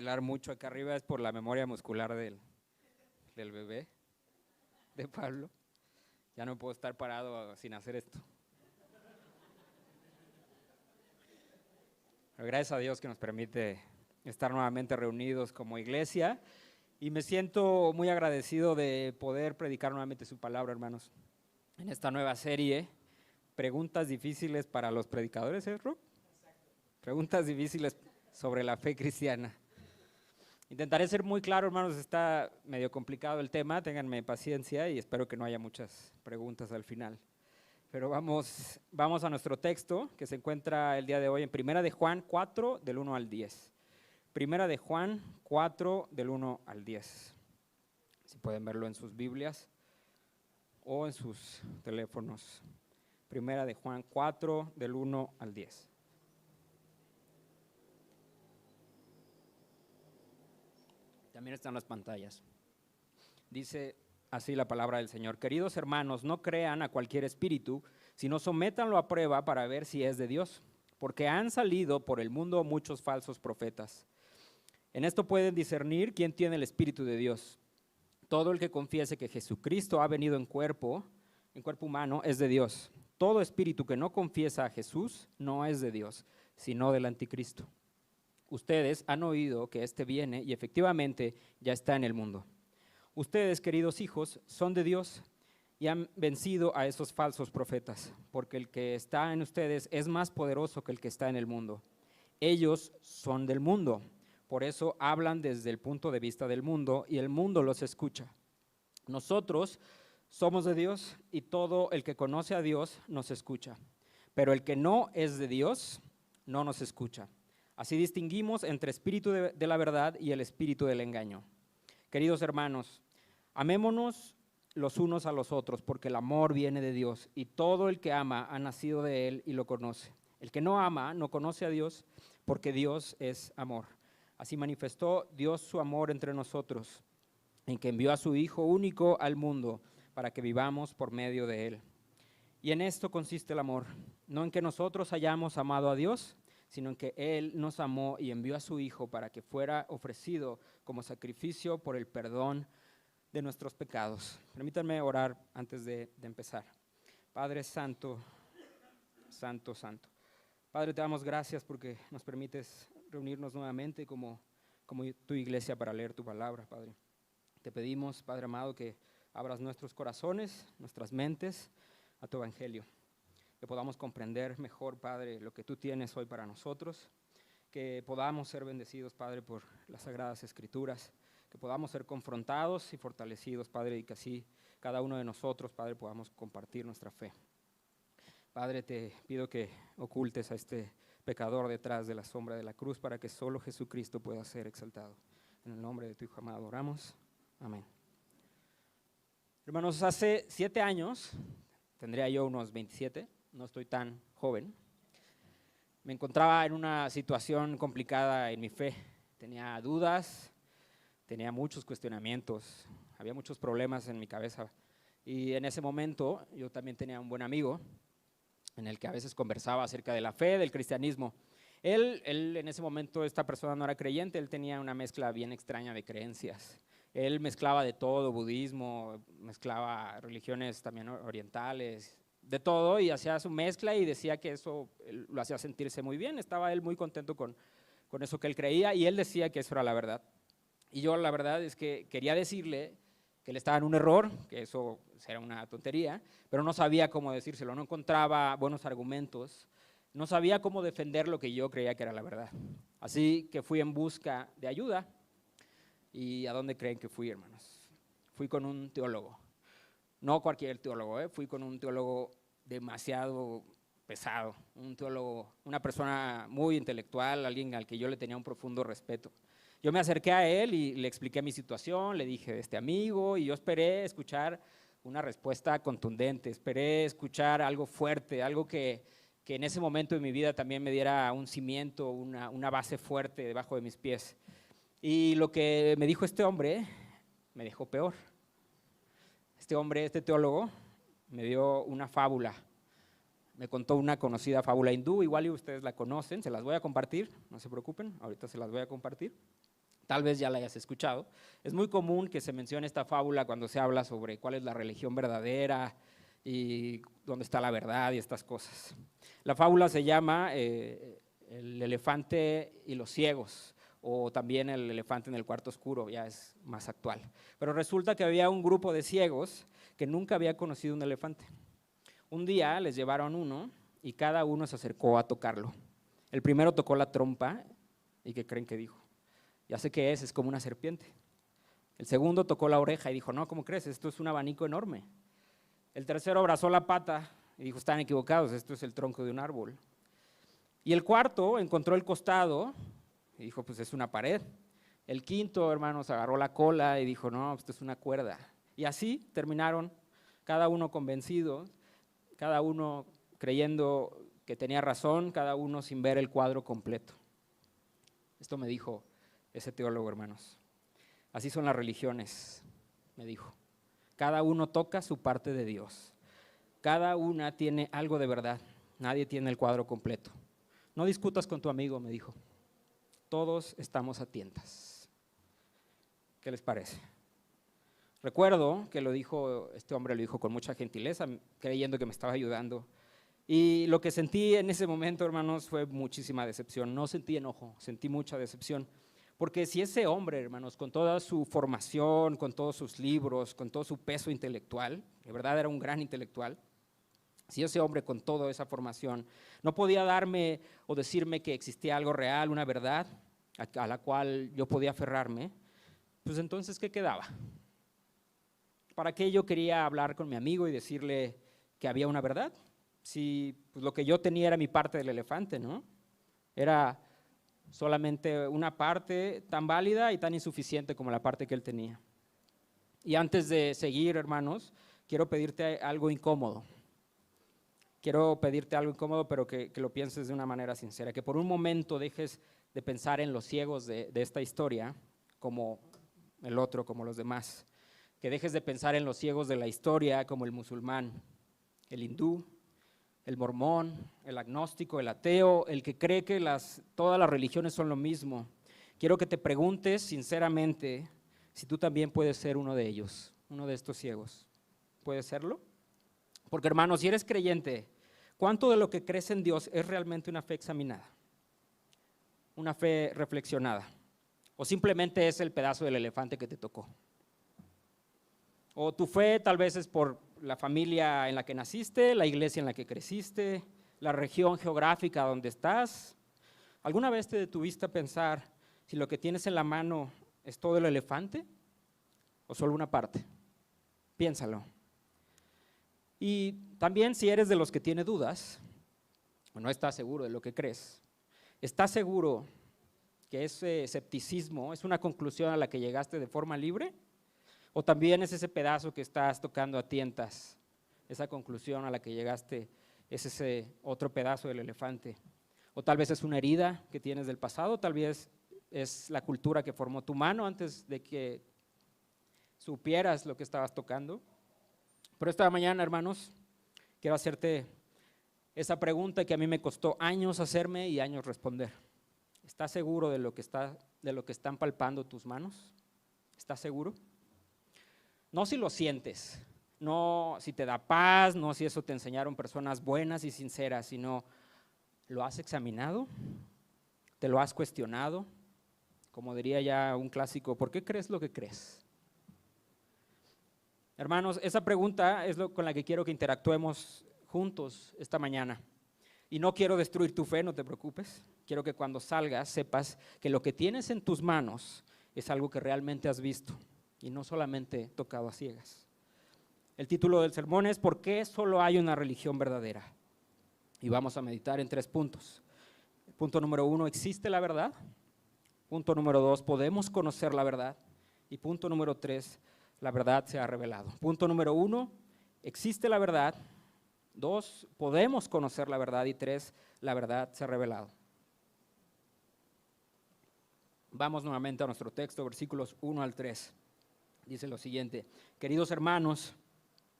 bailar mucho acá arriba es por la memoria muscular del bebé, de Pablo. Ya no puedo estar parado sin hacer esto. Pero gracias a Dios que nos permite estar nuevamente reunidos como iglesia y me siento muy agradecido de poder predicar nuevamente su palabra, hermanos, en esta nueva serie, Preguntas difíciles para los predicadores, ¿eh, Rob? Preguntas difíciles sobre la fe cristiana. Intentaré ser muy claro, hermanos, está medio complicado el tema, ténganme paciencia y espero que no haya muchas preguntas al final. Pero vamos a nuestro texto que se encuentra el día de hoy en Primera de Juan 4, del 1 al 10. Primera de Juan 4, del 1 al 10. Si pueden verlo en sus Biblias o en sus teléfonos. Primera de Juan 4, del 1 al 10. También están las pantallas. Dice así la palabra del Señor: queridos hermanos, no crean a cualquier espíritu, sino sométanlo a prueba para ver si es de Dios, porque han salido por el mundo muchos falsos profetas. En esto pueden discernir quién tiene el Espíritu de Dios. Todo el que confiese que Jesucristo ha venido en cuerpo humano, es de Dios. Todo espíritu que no confiesa a Jesús no es de Dios, sino del anticristo. Ustedes han oído que éste viene y efectivamente ya está en el mundo. Ustedes, queridos hijos, son de Dios y han vencido a esos falsos profetas, porque el que está en ustedes es más poderoso que el que está en el mundo. Ellos son del mundo, por eso hablan desde el punto de vista del mundo y el mundo los escucha. Nosotros somos de Dios y todo el que conoce a Dios nos escucha, pero el que no es de Dios no nos escucha. Así distinguimos entre espíritu de la verdad y el espíritu del engaño. Queridos hermanos, amémonos los unos a los otros, porque el amor viene de Dios y todo el que ama ha nacido de Él y lo conoce. El que no ama no conoce a Dios, porque Dios es amor. Así manifestó Dios su amor entre nosotros, en que envió a su Hijo único al mundo para que vivamos por medio de Él. Y en esto consiste el amor, no en que nosotros hayamos amado a Dios, sino en que Él nos amó y envió a su Hijo para que fuera ofrecido como sacrificio por el perdón de nuestros pecados. Permítanme orar antes de empezar. Padre Santo, Santo, Santo. Padre, te damos gracias porque nos permites reunirnos nuevamente como tu iglesia para leer tu palabra, Padre. Te pedimos, Padre amado, que abras nuestros corazones, nuestras mentes a tu evangelio. Que podamos comprender mejor, Padre, lo que tú tienes hoy para nosotros, que podamos ser bendecidos, Padre, por las Sagradas Escrituras, que podamos ser confrontados y fortalecidos, Padre, y que así cada uno de nosotros, Padre, podamos compartir nuestra fe. Padre, te pido que ocultes a este pecador detrás de la sombra de la cruz para que solo Jesucristo pueda ser exaltado. En el nombre de tu Hijo amado oramos. Amén. Hermanos, hace 7 años, tendría yo unos 27, no estoy tan joven, me encontraba en una situación complicada en mi fe. Tenía dudas, tenía muchos cuestionamientos, había muchos problemas en mi cabeza. Y en ese momento yo también tenía un buen amigo en el que a veces conversaba acerca de la fe, del cristianismo. Él en ese momento, esta persona no era creyente, él tenía una mezcla bien extraña de creencias. Él mezclaba de todo, budismo, mezclaba religiones también orientales, de todo, y hacía su mezcla y decía que eso lo hacía sentirse muy bien. Estaba él muy contento con eso que él creía y él decía que eso era la verdad. Y yo la verdad es que quería decirle que él estaba en un error, que eso era una tontería, pero no sabía cómo decírselo, no encontraba buenos argumentos, no sabía cómo defender lo que yo creía que era la verdad. Así que fui en busca de ayuda. ¿Y a dónde creen que fui, hermanos? Fui con un teólogo, no cualquier teólogo, fui con un teólogo demasiado pesado, un teólogo, una persona muy intelectual, alguien al que yo le tenía un profundo respeto. Yo me acerqué a él y le expliqué mi situación, le dije de este amigo y yo esperé escuchar una respuesta contundente, esperé escuchar algo fuerte, algo que en ese momento de mi vida también me diera un cimiento, una base fuerte debajo de mis pies. Y lo que me dijo este hombre me dejó peor. Este hombre, este teólogo, me dio una fábula. Me contó una conocida fábula hindú, igual y ustedes la conocen, se las voy a compartir, no se preocupen, ahorita se las voy a compartir. Tal vez ya la hayas escuchado. Es muy común que se mencione esta fábula cuando se habla sobre cuál es la religión verdadera y dónde está la verdad y estas cosas. La fábula se llama El elefante y los ciegos, o también El elefante en el cuarto oscuro, ya es más actual. Pero resulta que había un grupo de ciegos que nunca había conocido un elefante. Un día les llevaron uno y cada uno se acercó a tocarlo. El primero tocó la trompa y ¿qué creen que dijo? Ya sé qué es como una serpiente. El segundo tocó la oreja y dijo, no, ¿cómo crees? Esto es un abanico enorme. El tercero abrazó la pata y dijo, están equivocados, esto es el tronco de un árbol. Y el cuarto encontró el costado y dijo, pues es una pared. El quinto, hermanos, agarró la cola y dijo, no, esto es una cuerda. Y así terminaron, cada uno convencido, cada uno creyendo que tenía razón, cada uno sin ver el cuadro completo. Esto me dijo ese teólogo, hermanos. Así son las religiones, me dijo. Cada uno toca su parte de Dios. Cada una tiene algo de verdad. Nadie tiene el cuadro completo. No discutas con tu amigo, me dijo. Todos estamos a tientas. ¿Qué les parece? Recuerdo que este hombre lo dijo con mucha gentileza, creyendo que me estaba ayudando. Y lo que sentí en ese momento, hermanos, fue muchísima decepción. No sentí enojo, sentí mucha decepción. Porque si ese hombre, hermanos, con toda su formación, con todos sus libros, con todo su peso intelectual, de verdad era un gran intelectual, si ese hombre con toda esa formación no podía darme o decirme que existía algo real, una verdad a la cual yo podía aferrarme, pues entonces, ¿qué quedaba? ¿Para qué yo quería hablar con mi amigo y decirle que había una verdad? Si pues, lo que yo tenía era mi parte del elefante, ¿no? Era solamente una parte tan válida y tan insuficiente como la parte que él tenía. Y antes de seguir, hermanos, quiero pedirte algo incómodo. Quiero pedirte algo incómodo, pero que lo pienses de una manera sincera, que por un momento dejes de pensar en los ciegos de esta historia como el otro, como los demás. Que dejes de pensar en los ciegos de la historia como el musulmán, el hindú, el mormón, el agnóstico, el ateo, el que cree que todas las religiones son lo mismo. Quiero que te preguntes sinceramente si tú también puedes ser uno de ellos, uno de estos ciegos. ¿Puedes serlo? Porque, hermanos, si eres creyente, ¿cuánto de lo que crees en Dios es realmente una fe examinada? Una fe reflexionada. ¿O simplemente es el pedazo del elefante que te tocó? O tu fe tal vez es por la familia en la que naciste, la iglesia en la que creciste, la región geográfica donde estás. ¿Alguna vez te detuviste a pensar si lo que tienes en la mano es todo el elefante o solo una parte? Piénsalo. Y también si eres de los que tiene dudas o no estás seguro de lo que crees, ¿estás seguro que ese escepticismo es una conclusión a la que llegaste de forma libre? ¿O también es ese pedazo que estás tocando a tientas, esa conclusión a la que llegaste es ese otro pedazo del elefante? O tal vez es una herida que tienes del pasado, tal vez es la cultura que formó tu mano antes de que supieras lo que estabas tocando. Pero esta mañana, hermanos, quiero hacerte esa pregunta que a mí me costó años hacerme y años responder. ¿Estás seguro de lo que están palpando tus manos? ¿Estás seguro? No si lo sientes, no si te da paz, no si eso te enseñaron personas buenas y sinceras, sino ¿lo has examinado? ¿Te lo has cuestionado? Como diría ya un clásico, ¿por qué crees lo que crees? Hermanos, esa pregunta es con la que quiero que interactuemos juntos esta mañana. Y no quiero destruir tu fe, no te preocupes. Quiero que cuando salgas sepas que lo que tienes en tus manos es algo que realmente has visto y no solamente tocado a ciegas. El título del sermón es ¿por qué solo hay una religión verdadera? Y vamos a meditar en 3 puntos. Punto número 1, ¿existe la verdad? Punto número 2, ¿podemos conocer la verdad? Y punto número 3, la verdad se ha revelado. Punto número 1, ¿existe la verdad? 2, ¿podemos conocer la verdad? Y 3, la verdad se ha revelado. Vamos nuevamente a nuestro texto, versículos 1 al 3. Dice lo siguiente: queridos hermanos,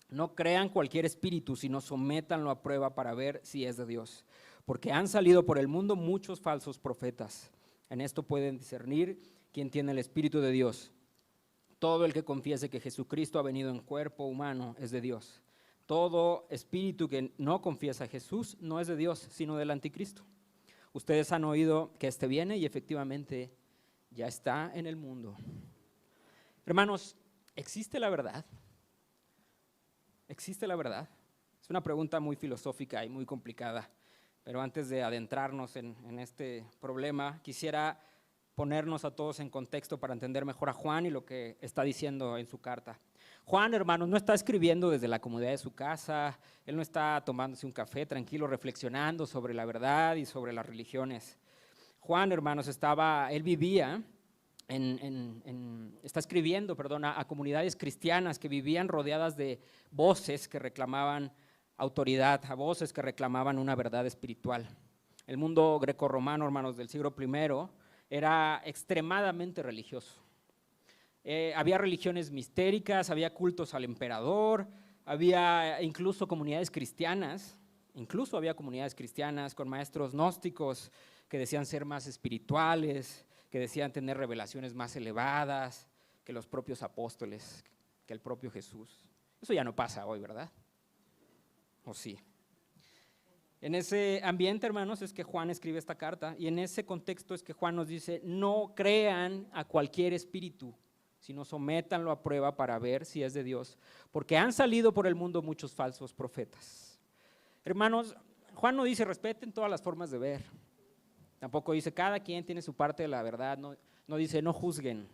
no crean cualquier espíritu, sino sométanlo a prueba para ver si es de Dios. Porque han salido por el mundo muchos falsos profetas. En esto pueden discernir quien tiene el Espíritu de Dios. Todo el que confiese que Jesucristo ha venido en cuerpo humano es de Dios. Todo espíritu que no confiesa a Jesús no es de Dios, sino del anticristo. Ustedes han oído que este viene y efectivamente ya está en el mundo. Hermanos, ¿existe la verdad? ¿Existe la verdad? Es una pregunta muy filosófica y muy complicada, pero antes de adentrarnos en este problema, quisiera ponernos a todos en contexto para entender mejor a Juan y lo que está diciendo en su carta. Juan, hermanos, no está escribiendo desde la comodidad de su casa, él no está tomándose un café tranquilo, reflexionando sobre la verdad y sobre las religiones. Juan, hermanos, él vivía, está escribiendo, a comunidades cristianas que vivían rodeadas de voces que reclamaban autoridad, a voces que reclamaban una verdad espiritual. El mundo grecorromano, hermanos, del siglo I era extremadamente religioso. Había religiones mistéricas, había cultos al emperador, había incluso comunidades cristianas, con maestros gnósticos que decían ser más espirituales, que decían tener revelaciones más elevadas que los propios apóstoles, que el propio Jesús. Eso ya no pasa hoy, ¿verdad? ¿O sí? En ese ambiente, hermanos, es que Juan escribe esta carta, y en ese contexto es que Juan nos dice: no crean a cualquier espíritu, sino sométanlo a prueba para ver si es de Dios, porque han salido por el mundo muchos falsos profetas. Hermanos, Juan no dice respeten todas las formas de ver, tampoco dice cada quien tiene su parte de la verdad, no dice no juzguen.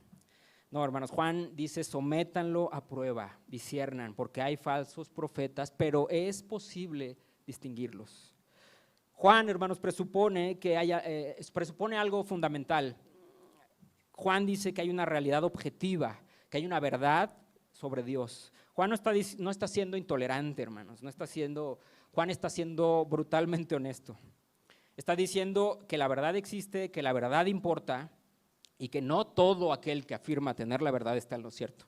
No, hermanos, Juan dice sométanlo a prueba, disciernan, porque hay falsos profetas, pero es posible distinguirlos. Juan, hermanos, presupone algo fundamental. Juan dice que hay una realidad objetiva, que hay una verdad sobre Dios. Juan no está siendo intolerante, hermanos, Juan está siendo brutalmente honesto. Está diciendo que la verdad existe, que la verdad importa y que no todo aquel que afirma tener la verdad está en lo cierto.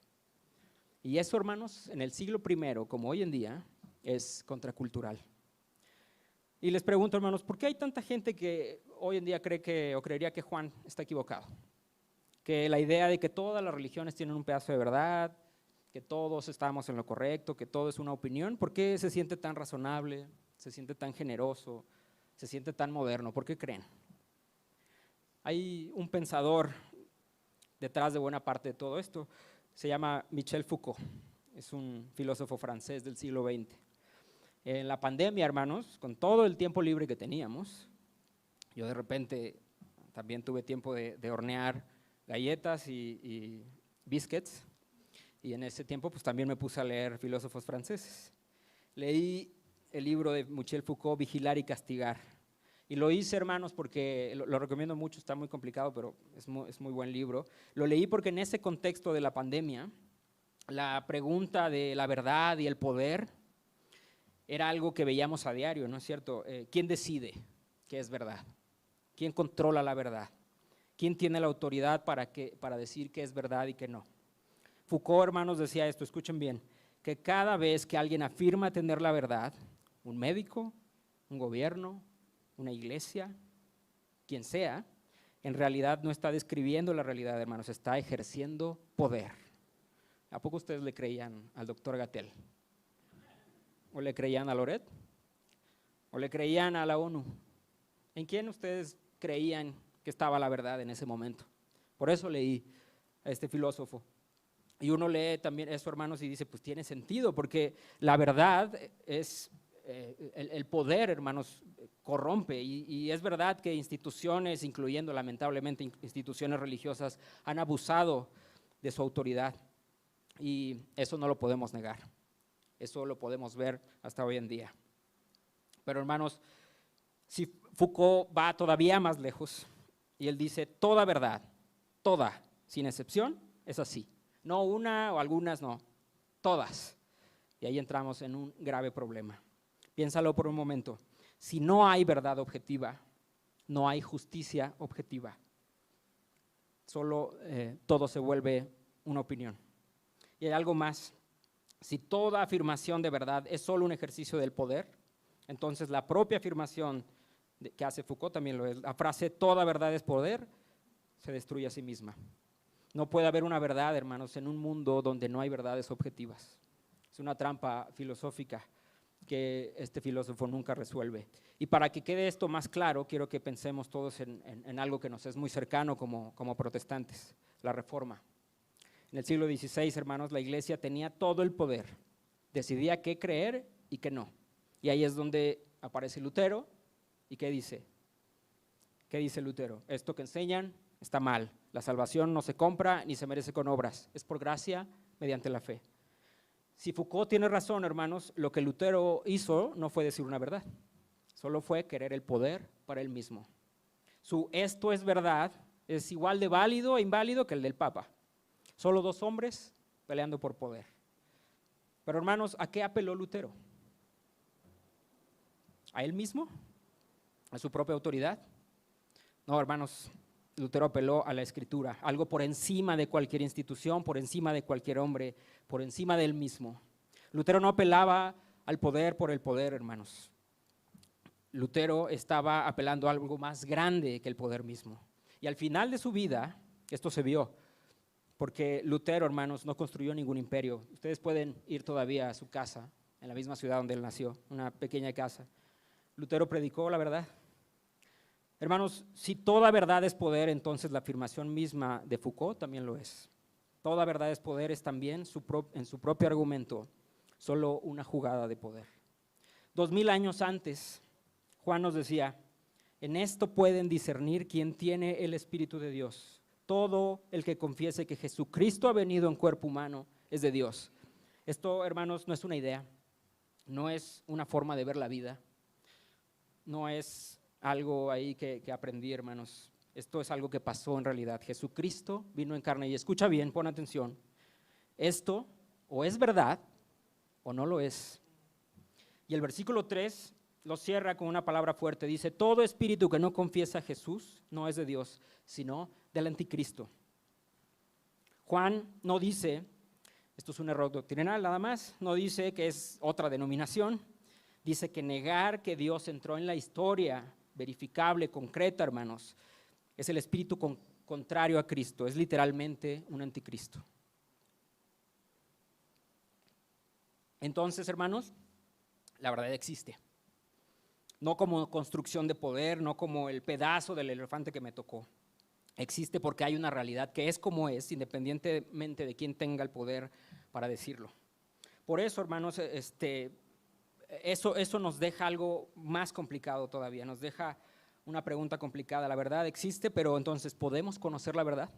Y eso, hermanos, en el siglo I, como hoy en día, es contracultural. Y les pregunto, hermanos, ¿por qué hay tanta gente que hoy en día creería que Juan está equivocado? Que la idea de que todas las religiones tienen un pedazo de verdad, que todos estamos en lo correcto, que todo es una opinión. ¿Por qué se siente tan razonable, se siente tan generoso, se siente tan moderno? ¿Por qué creen? Hay un pensador detrás de buena parte de todo esto, se llama Michel Foucault, es un filósofo francés del siglo XX. En la pandemia, hermanos, con todo el tiempo libre que teníamos, yo de repente también tuve tiempo de hornear galletas y biscuits, y en ese tiempo pues también me puse a leer filósofos franceses. Leí el libro de Michel Foucault, Vigilar y Castigar, y lo hice, hermanos, porque lo recomiendo mucho, está muy complicado, pero es muy buen libro. Lo leí porque en ese contexto de la pandemia, la pregunta de la verdad y el poder era algo que veíamos a diario, ¿no es cierto? ¿Quién decide qué es verdad? ¿Quién controla la verdad? ¿Quién tiene la autoridad para decir qué es verdad y qué no? Foucault, hermanos, decía esto, escuchen bien, que cada vez que alguien afirma tener la verdad, un médico, un gobierno, una iglesia, quien sea, en realidad no está describiendo la realidad, hermanos, está ejerciendo poder. ¿A poco ustedes le creían al doctor Gatell? ¿O le creían a Loret? ¿O le creían a la ONU? ¿En quién ustedes creían que estaba la verdad en ese momento? Por eso leí a este filósofo. Y uno lee también eso, hermanos, y dice, pues tiene sentido, porque la verdad es, el poder, hermanos, corrompe. Y es verdad que instituciones, incluyendo lamentablemente instituciones religiosas, han abusado de su autoridad. Y eso no lo podemos negar. Eso lo podemos ver hasta hoy en día. Pero, hermanos, si Foucault va todavía más lejos y él dice, toda verdad, toda, sin excepción, es así. No una o algunas, no, todas. Y ahí entramos en un grave problema. Piénsalo por un momento. Si no hay verdad objetiva, no hay justicia objetiva. Solo todo se vuelve una opinión. Y hay algo más. Si toda afirmación de verdad es solo un ejercicio del poder, entonces la propia afirmación que hace Foucault también lo es. La frase toda verdad es poder se destruye a sí misma. No puede haber una verdad, hermanos, en un mundo donde no hay verdades objetivas. Es una trampa filosófica que este filósofo nunca resuelve. Y para que quede esto más claro, quiero que pensemos todos en algo que nos es muy cercano como protestantes, la Reforma. En el siglo XVI, hermanos, la iglesia tenía todo el poder, decidía qué creer y qué no. Y ahí es donde aparece Lutero, ¿y qué dice? ¿Qué dice Lutero? Esto que enseñan está mal, la salvación no se compra ni se merece con obras, es por gracia mediante la fe. Si Foucault tiene razón, hermanos, lo que Lutero hizo no fue decir una verdad, solo fue querer el poder para él mismo. Su esto es verdad es igual de válido e inválido que el del Papa. Solo dos hombres peleando por poder. Pero hermanos, ¿a qué apeló Lutero? ¿A él mismo? ¿A su propia autoridad? No, hermanos, Lutero apeló a la Escritura, algo por encima de cualquier institución, por encima de cualquier hombre, por encima de él mismo. Lutero no apelaba al poder por el poder, hermanos. Lutero estaba apelando a algo más grande que el poder mismo. Y al final de su vida, esto se vio, porque Lutero, hermanos, no construyó ningún imperio. Ustedes pueden ir todavía a su casa, en la misma ciudad donde él nació, una pequeña casa. Lutero predicó la verdad. Hermanos, si toda verdad es poder, entonces la afirmación misma de Foucault también lo es. Toda verdad es poder es también en su propio argumento solo una jugada de poder. 2000 años antes, Juan nos decía, en esto pueden discernir quién tiene el Espíritu de Dios. Todo el que confiese que Jesucristo ha venido en cuerpo humano es de Dios. Esto, hermanos, no es una idea, no es una forma de ver la vida, no es algo ahí que aprendí, hermanos. Esto es algo que pasó en realidad. Jesucristo vino en carne y escucha bien, pon atención. Esto o es verdad o no lo es. Y el versículo 3 lo cierra con una palabra fuerte. Dice, todo espíritu que no confiesa a Jesús no es de Dios, sino del anticristo. Juan no dice, esto es un error doctrinal nada más, no dice que es otra denominación. Dice que negar que Dios entró en la historia verificable, concreta, hermanos, es el espíritu contrario a Cristo, es literalmente un anticristo. Entonces, hermanos, la verdad existe. No como construcción de poder, no como el pedazo del elefante que me tocó. Existe porque hay una realidad que es como es, independientemente de quién tenga el poder para decirlo. Por eso, hermanos, eso nos deja algo más complicado todavía, nos deja una pregunta complicada. La verdad existe, pero entonces, ¿podemos conocer la verdad?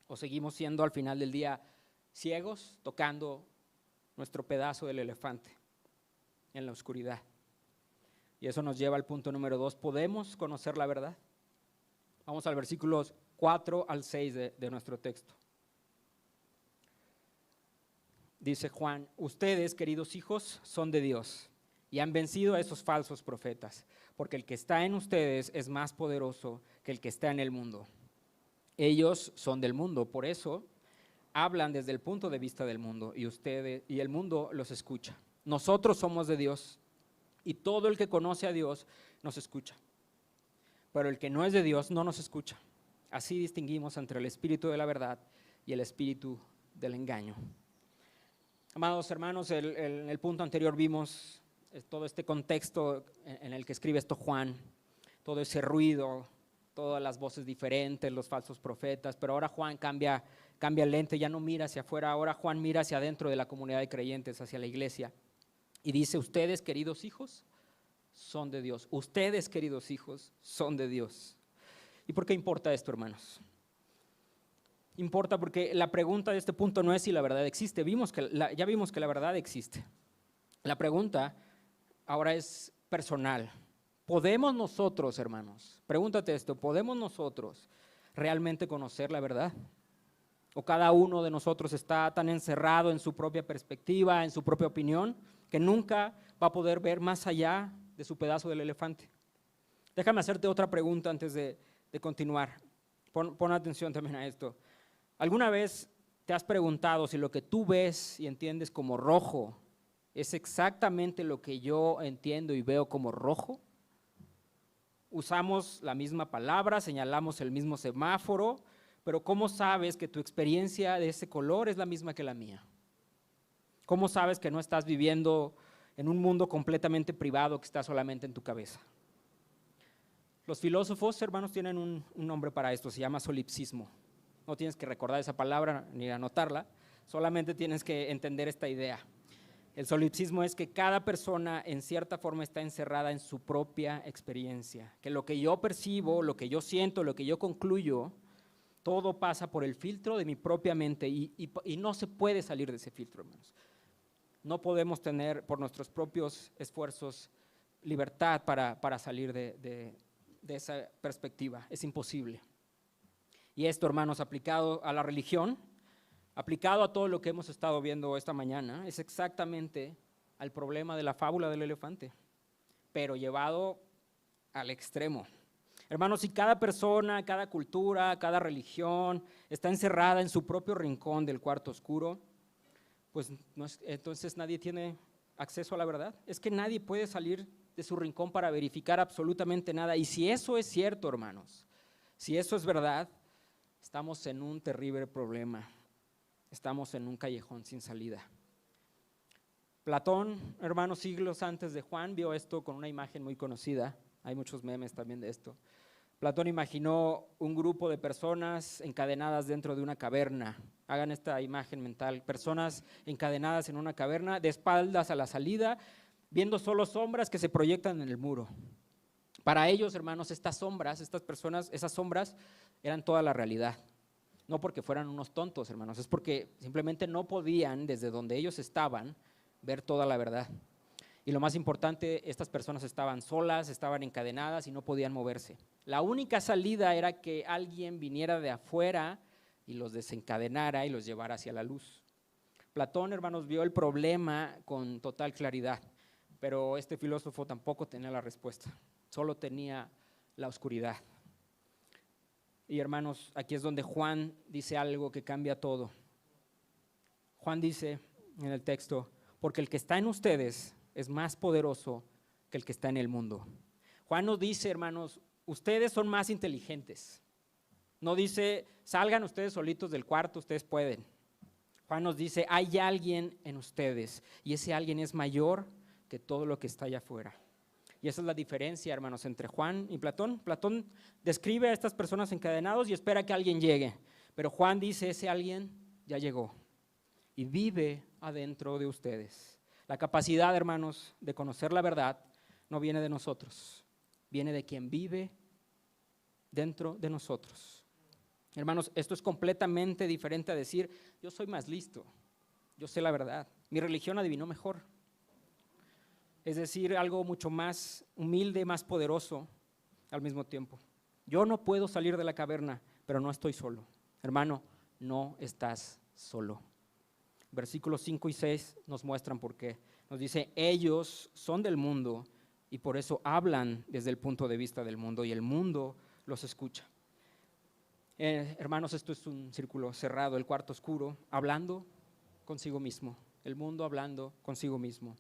¿O seguimos siendo al final del día ciegos, tocando nuestro pedazo del elefante en la oscuridad? Y eso nos lleva al punto número 2, ¿podemos conocer la verdad? Vamos al versículos 4 al 6 de nuestro texto. Dice Juan, ustedes, queridos hijos, son de Dios y han vencido a esos falsos profetas, porque el que está en ustedes es más poderoso que el que está en el mundo. Ellos son del mundo, por eso hablan desde el punto de vista del mundo y ustedes y el mundo los escucha. Nosotros somos de Dios y todo el que conoce a Dios nos escucha, pero el que no es de Dios no nos escucha. Así distinguimos entre el espíritu de la verdad y el espíritu del engaño. Amados hermanos, en el punto anterior vimos todo este contexto en el que escribe esto Juan, todo ese ruido, todas las voces diferentes, los falsos profetas, pero ahora Juan cambia el lente, ya no mira hacia afuera, ahora Juan mira hacia adentro de la comunidad de creyentes, hacia la iglesia, y dice, ustedes, queridos hijos, son de Dios. Ustedes, queridos hijos, son de Dios. ¿Y por qué importa esto, hermanos? Importa porque la pregunta de este punto no es si la verdad existe. Ya vimos que la verdad existe. La pregunta ahora es personal. ¿Podemos nosotros, hermanos, pregúntate esto, ¿podemos nosotros realmente conocer la verdad? ¿O cada uno de nosotros está tan encerrado en su propia perspectiva, en su propia opinión, que nunca va a poder ver más allá de su pedazo del elefante? Déjame hacerte otra pregunta antes de continuar. Pon atención también a esto. ¿Alguna vez te has preguntado si lo que tú ves y entiendes como rojo es exactamente lo que yo entiendo y veo como rojo? Usamos la misma palabra, señalamos el mismo semáforo, pero ¿cómo sabes que tu experiencia de ese color es la misma que la mía? ¿Cómo sabes que no estás viviendo en un mundo completamente privado que está solamente en tu cabeza? Los filósofos, hermanos, tienen un nombre para esto, se llama solipsismo. No tienes que recordar esa palabra ni anotarla, solamente tienes que entender esta idea. El solipsismo es que cada persona en cierta forma está encerrada en su propia experiencia, que lo que yo percibo, lo que yo siento, lo que yo concluyo, todo pasa por el filtro de mi propia mente y no se puede salir de ese filtro, hermanos. No podemos tener por nuestros propios esfuerzos libertad para salir de esa perspectiva, es imposible. Y esto, hermanos, aplicado a la religión, aplicado a todo lo que hemos estado viendo esta mañana, es exactamente al problema de la fábula del elefante, pero llevado al extremo. Hermanos, si cada persona, cada cultura, cada religión está encerrada en su propio rincón del cuarto oscuro, pues entonces nadie tiene acceso a la verdad. Es que nadie puede salir de su rincón para verificar absolutamente nada. Y si eso es cierto, hermanos, si eso es verdad, estamos en un terrible problema. Estamos en un callejón sin salida. Platón, hermanos, siglos antes de Juan, vio esto con una imagen muy conocida. Hay muchos memes también de esto. Platón imaginó un grupo de personas encadenadas dentro de una caverna. Hagan esta imagen mental. Personas encadenadas en una caverna, de espaldas a la salida, viendo solo sombras que se proyectan en el muro. Para ellos, hermanos, estas sombras, estas personas, esas sombras eran toda la realidad. No porque fueran unos tontos, hermanos, es porque simplemente no podían, desde donde ellos estaban, ver toda la verdad. Y lo más importante, estas personas estaban solas, estaban encadenadas y no podían moverse. La única salida era que alguien viniera de afuera y los desencadenara y los llevara hacia la luz. Platón, hermanos, vio el problema con total claridad, pero este filósofo tampoco tenía la respuesta, solo tenía la oscuridad. Y hermanos, aquí es donde Juan dice algo que cambia todo. Juan dice en el texto, porque el que está en ustedes es más poderoso que el que está en el mundo. Juan nos dice, hermanos, ustedes son más inteligentes. No dice, salgan ustedes solitos del cuarto, ustedes pueden. Juan nos dice, hay alguien en ustedes y ese alguien es mayor que todo lo que está allá afuera. Y esa es la diferencia, hermanos, entre Juan y Platón. Platón describe a estas personas encadenados y espera que alguien llegue. Pero Juan dice, ese alguien ya llegó y vive adentro de ustedes. La capacidad, hermanos, de conocer la verdad no viene de nosotros, viene de quien vive dentro de nosotros. Hermanos, esto es completamente diferente a decir, yo soy más listo, yo sé la verdad, mi religión adivinó mejor. Es decir, algo mucho más humilde, más poderoso al mismo tiempo. Yo no puedo salir de la caverna, pero no estoy solo. Hermano, no estás solo. Versículos 5 y 6 nos muestran por qué. Nos dice, ellos son del mundo y por eso hablan desde el punto de vista del mundo y el mundo los escucha. Hermanos, esto es un círculo cerrado, el cuarto oscuro, hablando consigo mismo, el mundo hablando consigo mismo.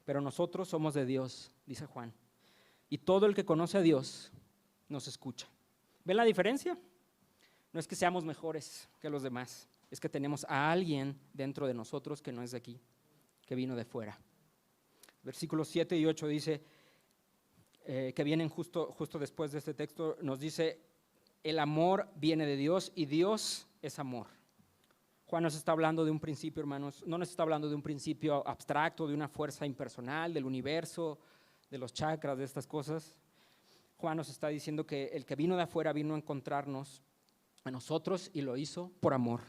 Pero nosotros somos de Dios, dice Juan, y todo el que conoce a Dios nos escucha. ¿Ven la diferencia? No es que seamos mejores que los demás, es que tenemos a alguien dentro de nosotros que no es de aquí, que vino de fuera. Versículos 7 y 8 dice, que vienen justo después de este texto, nos dice, el amor viene de Dios y Dios es amor. Juan nos está hablando de un principio, hermanos, no nos está hablando de un principio abstracto, de una fuerza impersonal, del universo, de los chakras, de estas cosas. Juan nos está diciendo que el que vino de afuera vino a encontrarnos a nosotros y lo hizo por amor.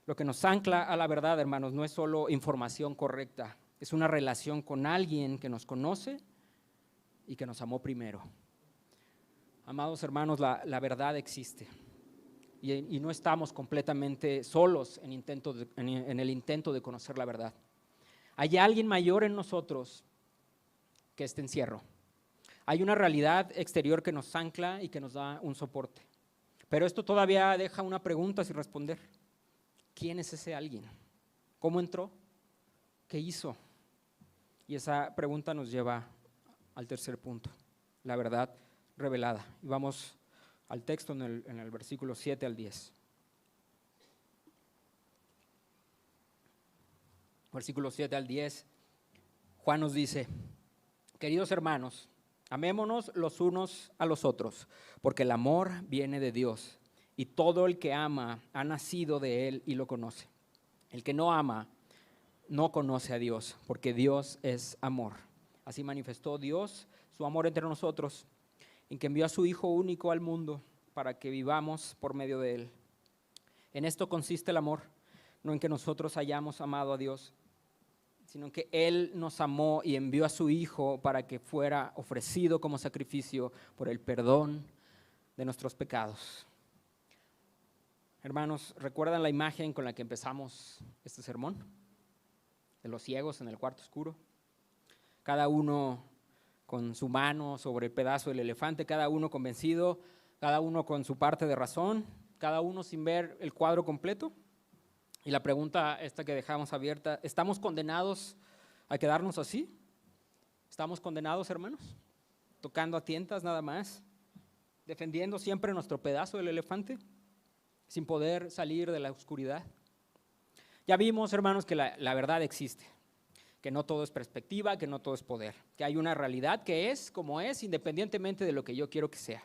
Lo que nos ancla a la verdad, hermanos, no es solo información correcta, es una relación con alguien que nos conoce y que nos amó primero. Amados hermanos, la verdad existe. Y no estamos completamente solos en el intento de conocer la verdad. Hay alguien mayor en nosotros que este encierro. Hay una realidad exterior que nos ancla y que nos da un soporte. Pero esto todavía deja una pregunta sin responder. ¿Quién es ese alguien? ¿Cómo entró? ¿Qué hizo? Y esa pregunta nos lleva al tercer punto, la verdad revelada. Y vamos al texto en el versículo 7 al 10. Versículo 7 al 10, Juan nos dice: queridos hermanos, amémonos los unos a los otros, porque el amor viene de Dios, y todo el que ama ha nacido de Él y lo conoce. El que no ama no conoce a Dios, porque Dios es amor. Así manifestó Dios su amor entre nosotros, en que envió a su Hijo único al mundo para que vivamos por medio de Él. En esto consiste el amor, no en que nosotros hayamos amado a Dios, sino que Él nos amó y envió a su Hijo para que fuera ofrecido como sacrificio por el perdón de nuestros pecados. Hermanos, ¿recuerdan la imagen con la que empezamos este sermón? De los ciegos en el cuarto oscuro. Cada uno con su mano sobre el pedazo del elefante, cada uno convencido, cada uno con su parte de razón, cada uno sin ver el cuadro completo. Y la pregunta esta que dejamos abierta: ¿estamos condenados a quedarnos así? ¿Estamos condenados, hermanos? Tocando a tientas nada más, defendiendo siempre nuestro pedazo del elefante, sin poder salir de la oscuridad. Ya vimos, hermanos, que la verdad existe, que no todo es perspectiva, que no todo es poder, que hay una realidad que es como es, independientemente de lo que yo quiero que sea.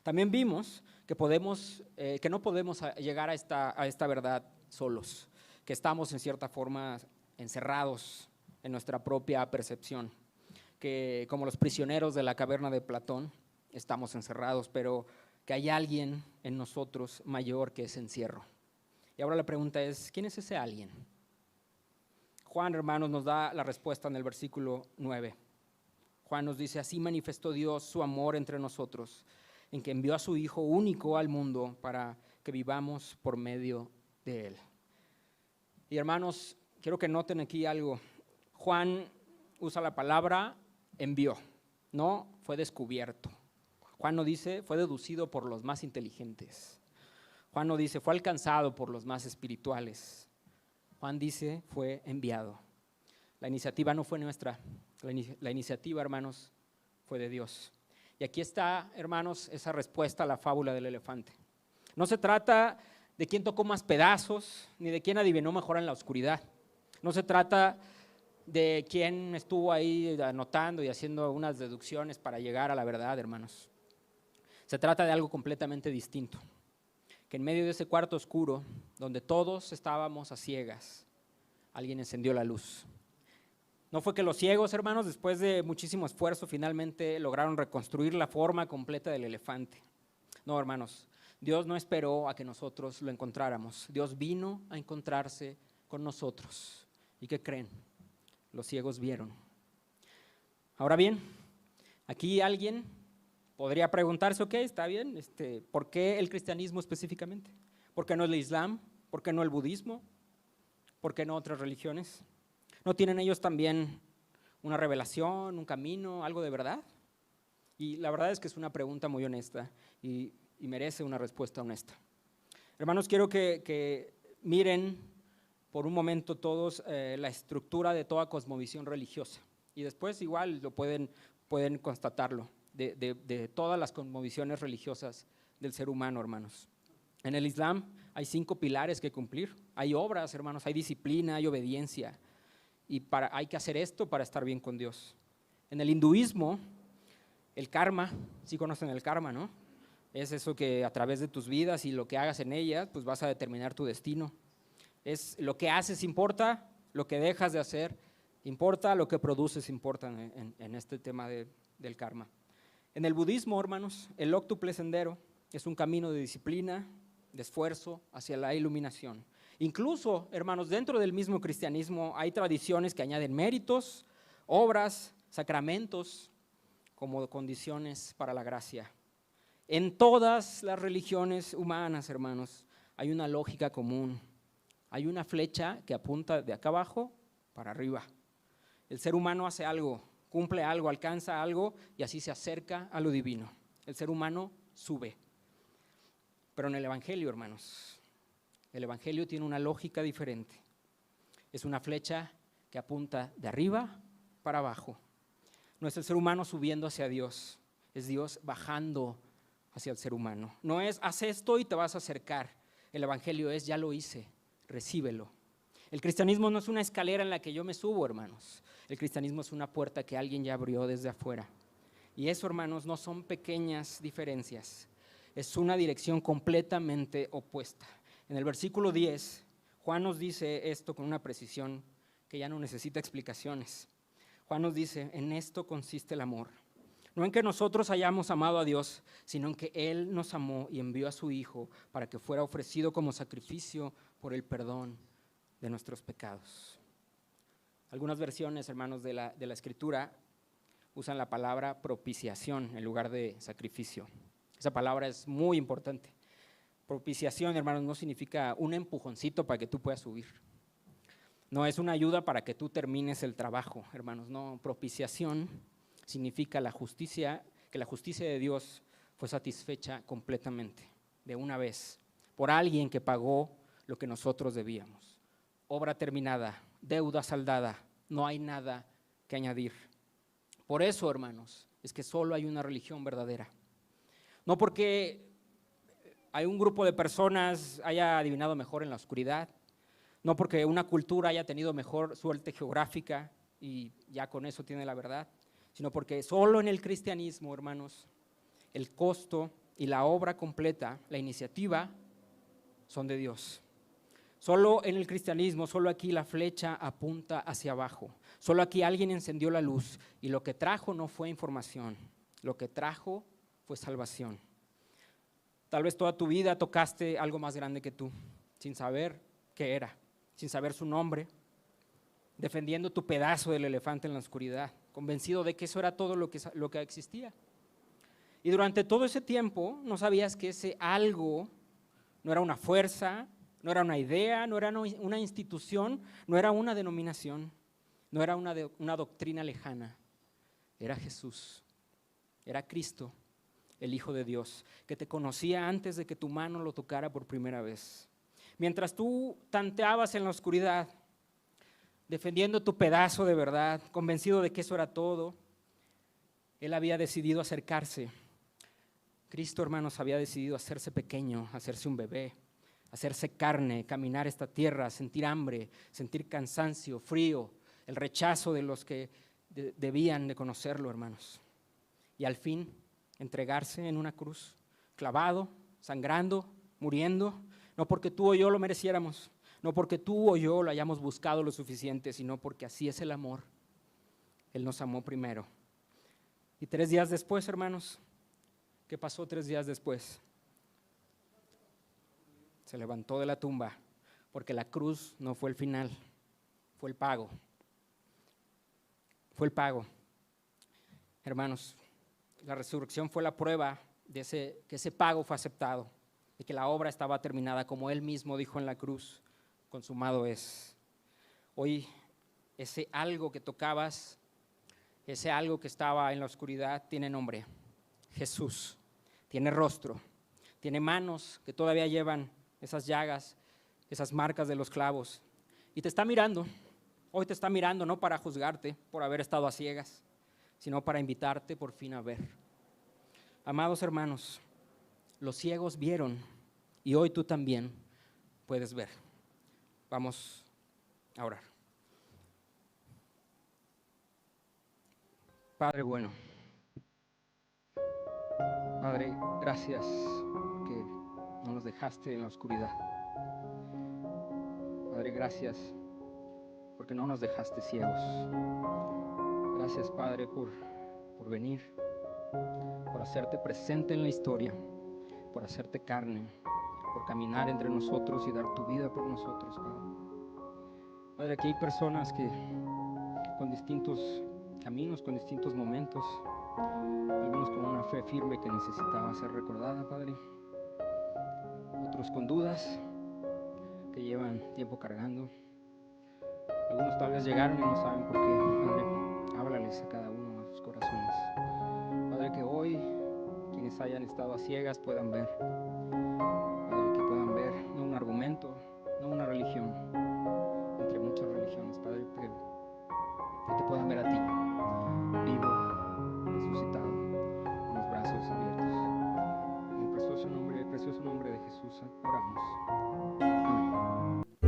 También vimos que no podemos llegar a esta verdad solos, que estamos en cierta forma encerrados en nuestra propia percepción, que como los prisioneros de la caverna de Platón estamos encerrados, pero que hay alguien en nosotros mayor que ese encierro. Y ahora la pregunta es: ¿quién es ese alguien? Juan, hermanos, nos da la respuesta en el versículo 9. Juan nos dice: así manifestó Dios su amor entre nosotros, en que envió a su Hijo único al mundo para que vivamos por medio de Él. Y hermanos, quiero que noten aquí algo. Juan usa la palabra envió, no fue descubierto. Juan no dice fue deducido por los más inteligentes. Juan no dice fue alcanzado por los más espirituales. Juan dice fue enviado. La iniciativa no fue nuestra, la iniciativa, hermanos, fue de Dios. Y aquí está, hermanos, esa respuesta a la fábula del elefante. No se trata de quién tocó más pedazos, ni de quién adivinó mejor en la oscuridad. No se trata de quién estuvo ahí anotando y haciendo unas deducciones para llegar a la verdad, hermanos. Se trata de algo completamente distinto. Que en medio de ese cuarto oscuro, donde todos estábamos a ciegas, alguien encendió la luz. No fue que los ciegos, hermanos, después de muchísimo esfuerzo, finalmente lograron reconstruir la forma completa del elefante. No, hermanos, Dios no esperó a que nosotros lo encontráramos. Dios vino a encontrarse con nosotros. ¿Y qué creen? Los ciegos vieron. Ahora bien, aquí alguien podría preguntarse: ok, está bien, ¿por qué el cristianismo específicamente? ¿Por qué no el islam? ¿Por qué no el budismo? ¿Por qué no otras religiones? ¿No tienen ellos también una revelación, un camino, algo de verdad? Y la verdad es que es una pregunta muy honesta y merece una respuesta honesta. Hermanos, quiero que miren por un momento todos la estructura de toda cosmovisión religiosa, y después igual lo pueden constatarlo, de todas las cosmovisiones religiosas del ser humano, hermanos. En el Islam hay 5 pilares que cumplir, hay obras, hermanos, hay disciplina, hay obediencia, y hay que hacer esto para estar bien con Dios. En el hinduismo, el karma, sí conocen el karma, ¿no? Es eso que a través de tus vidas y lo que hagas en ellas, pues vas a determinar tu destino. Es lo que haces importa, lo que dejas de hacer importa, lo que produces importa en este tema del karma. En el budismo, hermanos, el óctuple sendero es un camino de disciplina, de esfuerzo hacia la iluminación. Incluso, hermanos, dentro del mismo cristianismo hay tradiciones que añaden méritos, obras, sacramentos como condiciones para la gracia. En todas las religiones humanas, hermanos, hay una lógica común. Hay una flecha que apunta de acá abajo para arriba. El ser humano hace algo, cumple algo, alcanza algo y así se acerca a lo divino. El ser humano sube. Pero en el Evangelio, hermanos, el Evangelio tiene una lógica diferente. Es una flecha que apunta de arriba para abajo. No es el ser humano subiendo hacia Dios, es Dios bajando hacia el ser humano. No es, haz esto y te vas a acercar. El evangelio es, ya lo hice, recíbelo. El cristianismo no es una escalera en la que yo me subo, hermanos. El cristianismo es una puerta que alguien ya abrió desde afuera. Y eso, hermanos, no son pequeñas diferencias. Es una dirección completamente opuesta. En el versículo 10, Juan nos dice esto con una precisión que ya no necesita explicaciones. Juan nos dice, en esto consiste el amor. No en que nosotros hayamos amado a Dios, sino en que Él nos amó y envió a su Hijo para que fuera ofrecido como sacrificio por el perdón de nuestros pecados. Algunas versiones, hermanos, de la Escritura usan la palabra propiciación en lugar de sacrificio. Esa palabra es muy importante. Propiciación, hermanos, no significa un empujoncito para que tú puedas subir. No es una ayuda para que tú termines el trabajo, hermanos. No, propiciación significa la justicia, que la justicia de Dios fue satisfecha completamente, de una vez, por alguien que pagó lo que nosotros debíamos. Obra terminada, deuda saldada, no hay nada que añadir. Por eso, hermanos, es que solo hay una religión verdadera. No porque hay un grupo de personas haya adivinado mejor en la oscuridad, no porque una cultura haya tenido mejor suerte geográfica y ya con eso tiene la verdad, sino porque solo en el cristianismo, hermanos, el costo y la obra completa, la iniciativa, son de Dios. Solo en el cristianismo, solo aquí la flecha apunta hacia abajo. Solo aquí alguien encendió la luz y lo que trajo no fue información, lo que trajo fue salvación. Tal vez toda tu vida tocaste algo más grande que tú, sin saber qué era, sin saber su nombre, defendiendo tu pedazo del elefante en la oscuridad, convencido de que eso era todo lo que existía. Y durante todo ese tiempo no sabías que ese algo no era una fuerza, no era una idea, no era una institución, no era una denominación, no era una doctrina lejana. Era Jesús, era Cristo, el Hijo de Dios, que te conocía antes de que tu mano lo tocara por primera vez. Mientras tú tanteabas en la oscuridad, defendiendo tu pedazo de verdad, convencido de que eso era todo, Él había decidido acercarse. Cristo, hermanos, había decidido hacerse pequeño, hacerse un bebé, hacerse carne, caminar esta tierra, sentir hambre, sentir cansancio, frío, el rechazo de los que debían de conocerlo, hermanos. Y al fin, entregarse en una cruz, clavado, sangrando, muriendo, no porque tú o yo lo mereciéramos, no porque tú o yo lo hayamos buscado lo suficiente, sino porque así es el amor. Él nos amó primero. Y 3 días después, hermanos, ¿qué pasó 3 días después? Se levantó de la tumba, porque la cruz no fue el final, fue el pago. Fue el pago. Hermanos, la resurrección fue la prueba de que ese pago fue aceptado, de que la obra estaba terminada, como Él mismo dijo en la cruz, consumado es. Hoy ese algo que tocabas, ese algo que estaba en la oscuridad, tiene nombre, Jesús. Tiene rostro, tiene manos que todavía llevan esas llagas, esas marcas de los clavos. Y te está mirando, hoy te está mirando no para juzgarte por haber estado a ciegas, sino para invitarte por fin a ver. Amados hermanos, los ciegos vieron y hoy tú también puedes ver. Vamos a orar. Padre bueno, Padre, gracias que no nos dejaste en la oscuridad. Padre, gracias porque no nos dejaste ciegos. Gracias, Padre, por venir, por hacerte presente en la historia, por hacerte carne, por caminar entre nosotros y dar tu vida por nosotros, Padre. Padre, aquí hay personas que con distintos caminos, con distintos momentos, algunos con una fe firme que necesitaba ser recordada, Padre, otros con dudas que llevan tiempo cargando, algunos tal vez llegaron y no saben por qué. Padre, háblales a cada uno de sus corazones, Padre, que hoy quienes hayan estado a ciegas puedan ver, Padre, que puedan ver no un argumento, no una religión entre muchas religiones, Padre, pero que te puedan ver a ti vivo, resucitado, con los brazos abiertos. Jesús oramos. Amén.